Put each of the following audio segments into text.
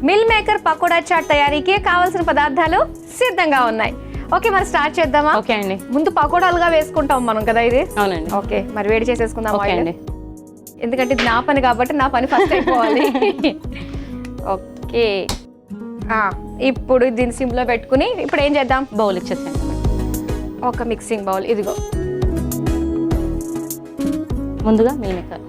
Mill maker pakoda chat తయారీకి కావాల్సిన పదార్థాలు సిద్ధంగా ఉన్నాయి. ఓకే, మరి స్టార్ట్ చేద్దామా? ఓకే అండి. ముందు పకోడాలుగా వేసుకుంటాం మనం కదా ఇది. అవునండి. ఓకే, మరి వేడి చేసేసుకుందాం ఓకే అండి. ఎందుకంటే ఇది నా పని కాబట్టి నా పని ఫస్ట్ అయిపోవాలి. ఓకే, ఇప్పుడు దీన్ని సిమ్లో పెట్టుకుని ఇప్పుడు ఏం చేద్దాం? బౌల్ ఇచ్చేసాను. ఒక మిక్సింగ్ బౌల్ ఇదిగో. ముందుగా మిల్ మేకర్,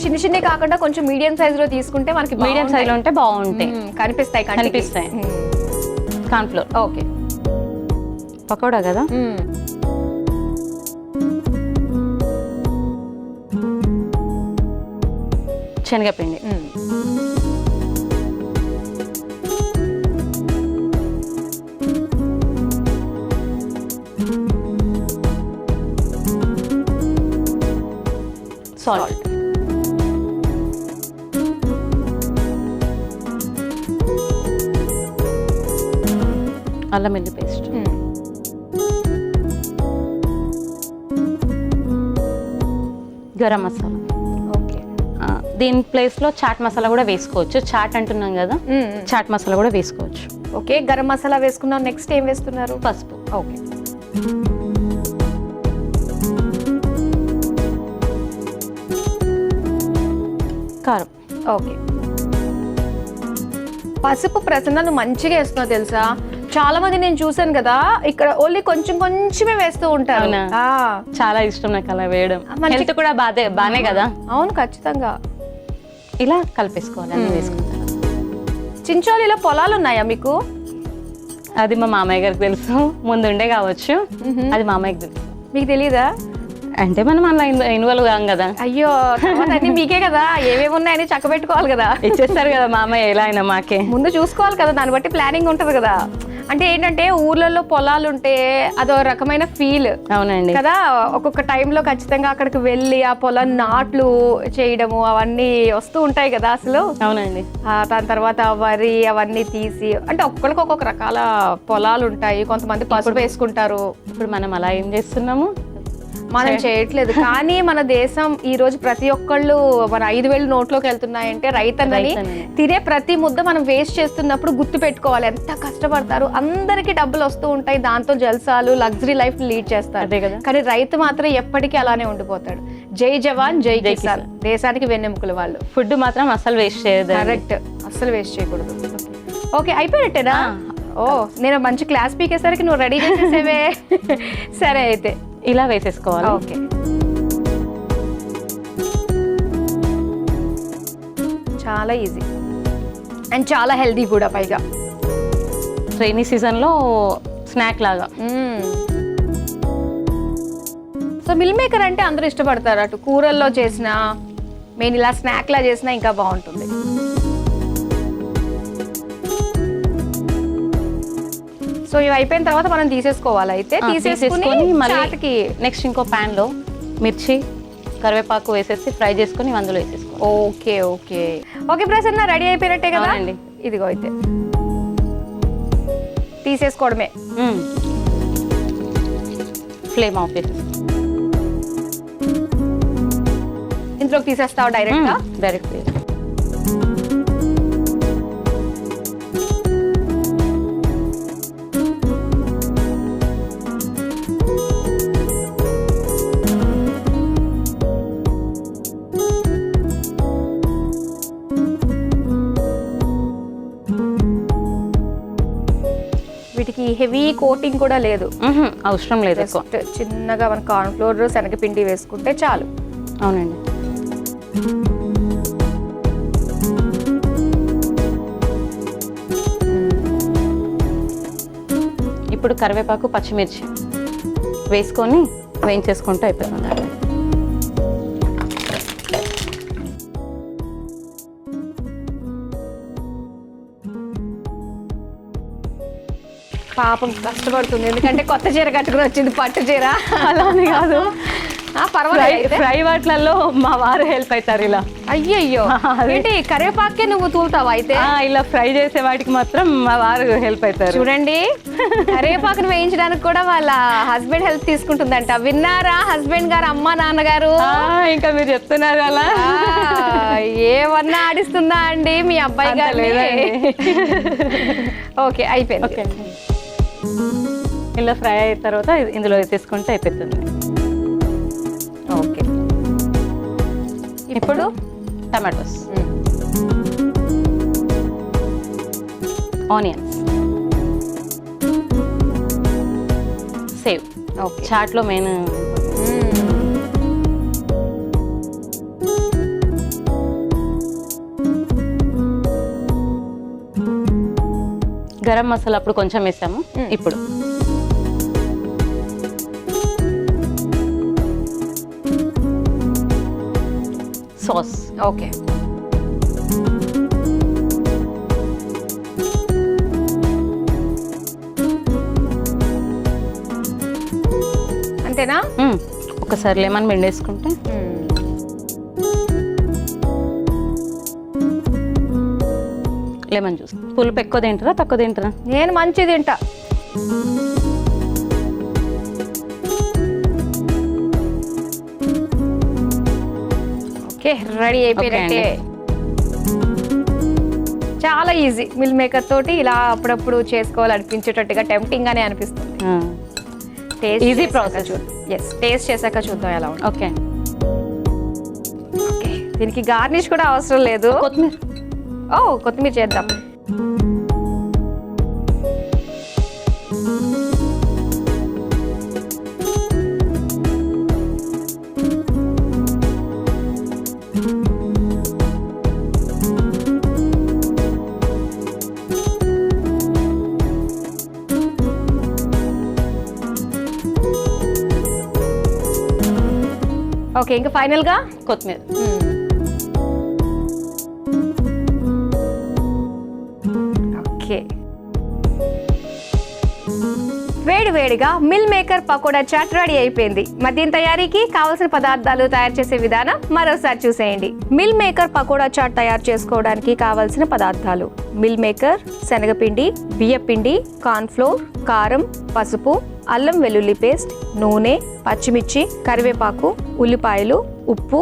చిన్న చిన్న కాకుండా కొంచెం మీడియం సైజ్ లో తీసుకుంటే మనకి మీడియం సైజ్ లో ఉంటే బాగుంటాయి, కనిపిస్తాయి. Corn flour. ఓకే, పకోడా కదా. శనగపిండి, సాల్ట్, అల్లం వెల్లుల్లి పేస్ట్, గరం మసాలా. ఓకే, దీని ప్లేస్ లో చాట్ మసాలా కూడా వేసుకోవచ్చు. చాట్ అంటున్నాం కదా, చాట్ మసాలా కూడా వేసుకోవచ్చు. ఓకే, గరం మసాలా వేసుకున్నాం. నెక్స్ట్ ఏం వేస్తున్నారు? పసుపు. ఓకే, కారం. ఓకే, పసుపు ప్రసన్న నువ్వు మంచిగా వేస్తున్నావు తెలుసా. చాలా మంది నేను చూసాను కదా, ఇక్కడ ఓన్లీ కొంచెం కొంచెమే వేస్తూ ఉంటారు. చాలా ఇష్టం నాకు అలా వేయడం. హెల్త్ కూడా బానే కదా. అవును, ఖచ్చితంగా. ఇలా కలిపేసుకోవాలి, అన్ని వేసుకుంటారు. చించోలిలో పొలాలు ఉన్నాయా మీకు? అది మా మామయ్య గారికి తెలుసు, ముందుండే కావచ్చు. అది మామయ్యకి తెలుసు. మీకు తెలీదా? అంటే మనం అలా ఇన్వాల్వ్ కాం కదా. అయ్యో, అన్ని మీకే కదా, ఏమేమి ఉన్నాయని చక్క పెట్టుకోవాలి కదా. ఇచ్చేస్తారు కదా మామయ్య, ఎలా అయినా మాకే ముందు చూసుకోవాలి కదా, దాన్ని బట్టి ప్లానింగ్ ఉంటది కదా. అంటే ఏంటంటే ఊర్లలో పొలాలు ఉంటే అదో రకమైన ఫీల్. అవునండి కదా, ఒక్కొక్క టైంలో ఖచ్చితంగా అక్కడికి వెళ్ళి ఆ పొలం నాట్లు చేయడము అవన్నీ వస్తూ ఉంటాయి కదా అసలు. అవునండి. దాని తర్వాత వరి అవన్నీ తీసి, అంటే ఒక్కొక్కరికి ఒక్కొక్క రకాల పొలాలు ఉంటాయి. కొంతమంది పసుపు వేసుకుంటారు. ఇప్పుడు మనం అలా ఏం చేస్తున్నాము? మనం చేయట్లేదు. కానీ మన దేశం ఈ రోజు ప్రతి ఒక్కళ్ళు మన 5,000 నోట్లోకి వెళ్తున్నాయంటే రైతన్నని తినే ప్రతి ముద్ద మనం వేస్ట్ చేస్తున్నప్పుడు గుర్తు పెట్టుకోవాలి ఎంత కష్టపడతారు. అందరికీ డబ్బులు వస్తూ ఉంటాయి, దాంతో జల్సాలు లగ్జరీ లైఫ్ లీడ్ చేస్తారు. కానీ రైతు మాత్రం ఎప్పటికీ అలానే ఉండిపోతాడు. జై జవాన్ జై కిసాన్, దేశానికి వెన్నెముకలు వాళ్ళు. ఫుడ్ మాత్రం అసలు వేస్ట్ చేయదు. కరెక్ట్, అసలు వేస్ట్ చేయకూడదు. ఓకే, అయిపోయినట్టేనా? ఓ, నేను మంచి క్లాస్ పీకేసరికి నువ్వు రెడీ చేసేసేవే. సరే, అయితే ఇలా వేసేసుకోవాలి. ఓకే, చాలా ఈజీ అండ్ చాలా హెల్దీ కూడా పైగా. రైనీ సీజన్లో స్నాక్ లాగా. సో మిల్ మేకర్ అంటే అందరూ ఇష్టపడతారు. అటు కూరల్లో చేసినా, మెయిన్ ఇలా స్నాక్ లా చేసినా ఇంకా బాగుంటుంది. సో ఇవి అయిపోయిన తర్వాత మనం తీసేసుకోవాలి. అయితే తీసేసుకుని చాట్కి నెక్స్ట్ ఇంకో ప్యాన్ లో మిర్చి కరివేపాకు వేసేసి ఫ్రై చేసుకుని అందులో వేసేసుకోవాలి. Okay okay okay Prasanna, ready అయిపోయినట్టే కదా అండి. ఇదిగో అయితే తీసేసుకోవడమే. ఫ్లేమ్ ఆఫ్ చేసేసి ఇందులోకి తీసేస్తావా డైరెక్ట్ గా? డైరెక్ట్. వీటికి హెవీ కోటింగ్ కూడా లేదు, అవసరం లేదు. చిన్నగా మన కార్న్ ఫ్లోర్ శనగపిండి వేసుకుంటే చాలు. అవునండి. ఇప్పుడు కరివేపాకు పచ్చిమిర్చి వేసుకొని వేయించేసుకుంటూ అయిపోతుంది. పాపం కష్టపడుతుంది, ఎందుకంటే కొత్త చీర కట్టుకుని వచ్చింది, పట్టు చీర. అలా అని కాదు, పర్వాలేదు అయితే. ఫ్రై వాటిలలో మా వారు హెల్ప్ అవుతారు ఇలా. అయ్యయ్యో ఏంటి కరివేపాకే నువ్వు తూలుతావా అయితే? ఇలా ఫ్రై చేసే వాటికి మాత్రం మా వారు హెల్ప్ అవుతారు. చూడండి కరివేపాకును వేయించడానికి కూడా వాళ్ళ హస్బెండ్ హెల్ప్ తీసుకుంటుందంట. విన్నారా హస్బెండ్ గారు, అమ్మ నాన్నగారు? ఇంకా మీరు చెప్తున్నారు అలా. ఏమన్నా ఆడిస్తుందా అండి మీ అబ్బాయి గారు? ఓకే అయిపోయింది. ఓకే ఇలా ఫ్రై అయిన తర్వాత ఇందులో తీసుకుంటే అయిపోతుంది. ఓకే ఇప్పుడు టమాటోస్, ఆనియన్స్, సేవ్. ఓకే చాట్లో మెయిన్ గరం మసాలా అప్పుడు కొంచెం వేసాము. ఇప్పుడు సాస్. ఓకే అంతేనా? ఒకసారి లెమన్ పిండేసుకుంటే. Lemon juice. పులుపు ఎక్కువ తింటారా తక్కువ తింటారా? నేను మంచి తింటా. ఓకే రెడీ అయిపోయినట్టే. చాలా ఈజీ. మిల్ మేకర్ తోటి ఇలా అప్పుడప్పుడు చేసుకోవాలనిపించేటట్టుగా టెంప్టింగ్ గానే అనిపిస్తుంది. Easy process. ఎస్ టేస్ట్ చేశాక చూద్దాం ఎలా ఉంటుంది. ఓకే ఓకే దీనికి గార్నిష్ కూడా అవసరం లేదు. కొత్తిమీర. కొత్తిమీర చేద్దాం. ఓకే ఇంకా ఫైనల్ గా కొత్తిమీర. ఓకే వేడివేడిగా meal maker pakoda chaat ready అయిపోయింది. మధ్యం తయారీకి కావలసిన పదార్థాలు తయారు చేసే విధానం మరోసారి చూసేయండి. మిల్ మేకర్ పకోడా చాట్ తయారు చేసుకోవడానికి కావలసిన పదార్థాలు: మిల్ మేకర్, శనగపిండి, బియ్యపిండి, కార్న్ ఫ్లోర్, కారం, పసుపు, అల్లం వెల్లుల్లి పేస్ట్, నూనె, పచ్చిమిర్చి, కరివేపాకు, ఉల్లిపాయలు, ఉప్పు,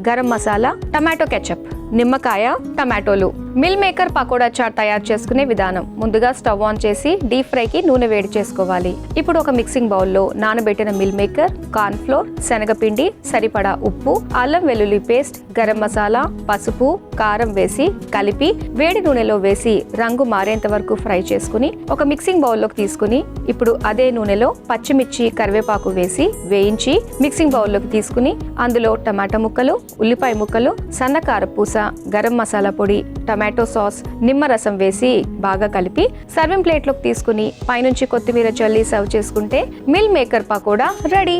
గరం మసాలా, టమాటో కెచప్, నిమ్మకాయ, టమాటోలు. మిల్ మేకర్ పకోడా చాట్ తయారు చేసుకునే విధానం: ముందుగా స్టవ్ ఆన్ చేసి డీప్ ఫ్రైకి నూనె వేడి చేసుకోవాలి. ఇప్పుడు ఒక మిక్సింగ్ బౌల్లో నానబెట్టిన మిల్ మేకర్, కార్న్ ఫ్లోర్, శనగపిండి, సరిపడా ఉప్పు, అల్లం వెల్లుల్లి పేస్ట్, గరం మసాలా, పసుపు, కారం వేసి కలిపి వేడి నూనెలో వేసి రంగు మారేంత వరకు ఫ్రై చేసుకుని ఒక మిక్సింగ్ బౌల్లోకి తీసుకుని ఇప్పుడు అదే నూనెలో పచ్చిమిర్చి, కరివేపాకు వేసి వేయించి మిక్సింగ్ బౌల్లోకి తీసుకుని అందులో టమాటా ముక్కలు, ఉల్లిపాయ ముక్కలు, సన్నకార పూస, గరం మసాలా పొడి, టమాటో సాస్, నిమ్మరసం వేసి బాగా కలిపి సర్వింగ్ ప్లేట్లోకి తీసుకుని పైనుంచి కొత్తిమీర చల్లి సర్వ్ చేసుకుంటే మిల్ మేకర్ పకోడా రెడీ.